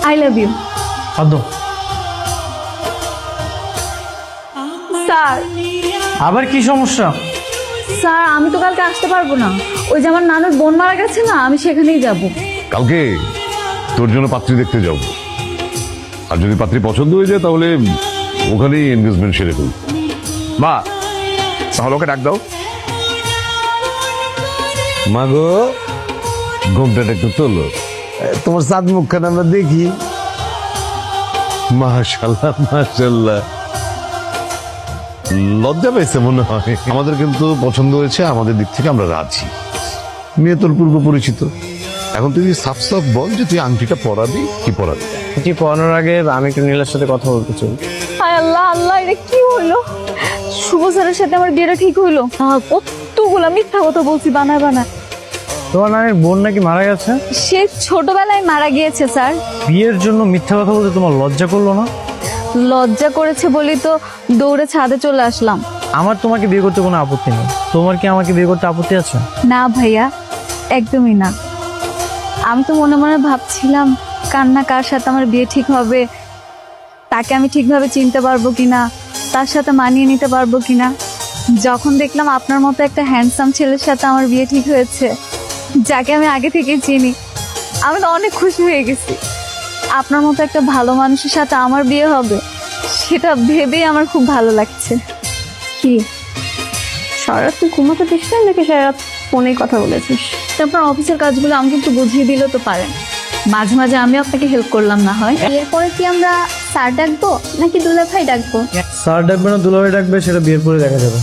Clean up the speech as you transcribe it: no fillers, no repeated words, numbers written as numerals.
I love you. Sir আবার কি সমস্যা? স্যার আমি তো কালকে আসতে পারবো না, ওই যে আমার নানুর বোন মারা গেছে না, আমি সেখানেই যাব। কালকে তোর জন্য পাত্রী দেখতে যাব, আর যদি পাত্রী পছন্দ হয়ে যায় তাহলে ওখানেই এনগেজমেন্ট সেরে ফেলব। মা তাহলে ওকে ডাক দাও। মা গো, ঘুমটাটা একটু তোলো, তোমার চাঁদ মুখখান আমরা দেখি। মাশাল্লাহ মাশাল্লাহ, লজ্জা পেয়েছে মনে হয়। আমাদের কিন্তু পছন্দ হয়েছে, আমাদের দিক থেকে আমরা রাজি। মেয়ে তোর পূর্ব পরিচিত, এখন তুই সাফ সাফ বল যে তুই আংটিটা পরাবি কি পরাবি। এটি পড়ানোর আগে আমি একটু নীলার সাথে কথা বলতে চাই। হায় আল্লাহ আল্লাহ, এটা কি হলো? শুভ স্যারের সাথে আমার বিয়েটা ঠিক হইলো? কতগুলা মিথ্যা কথা বলছি বানায় বানায়। তোমার নানির বোন নাকি মারা গেছে? সে ছোটবেলায় মারা গিয়েছে স্যার। বিয়ের জন্য মিথ্যা কথা বলতে তোমার লজ্জা করলো না? লজ্জা করেছে বলি তো দৌড়ে ছাদে চলে আসলাম। আমার তোমাকে বিয়ে করতে কোনো আপত্তি নেই, তোমার কি আমাকে বিয়ে করতে আপত্তি আছে? না ভাইয়া, একদমই না। আমি তো মনে মনে ভাবছিলাম কান্না কার সাথে আমার বিয়ে ঠিক হবে, তাকে আমি ঠিকভাবে চিনতে পারবো কিনা, তার সাথে মানিয়ে নিতে পারবো কিনা। যখন দেখলাম আপনার মতো একটা হ্যান্ডসাম ছেলের সাথে আমার বিয়ে ঠিক হয়েছে, যাকে আমি আগে থেকেই চিনি, আমি তো অনেক খুশি হয়ে গেছি। আপনার মতো একটা ভালো মানুষের সাথে আমার বিয়ে হবে, সেটা ভেবেই আমার খুব ভালো লাগছে। কি সারা রাত তুই ঘুমাতে দিস না নাকি সারা রাত ফোনেই কথা বলেছিস? আপনার অফিসের কাজগুলো আমাকে একটু বুঝিয়ে দিলে তো পারেন, মাঝে মাঝে আমি আপনাকে হেল্প করলাম না হয়। এরপরে কি আমরা স্যার ডাকবো নাকি দুলাভাই ডাকবো? স্যার ডাকবে না দুলাভাই ডাকবে সেটা বিয়ের পরে দেখা যাবে।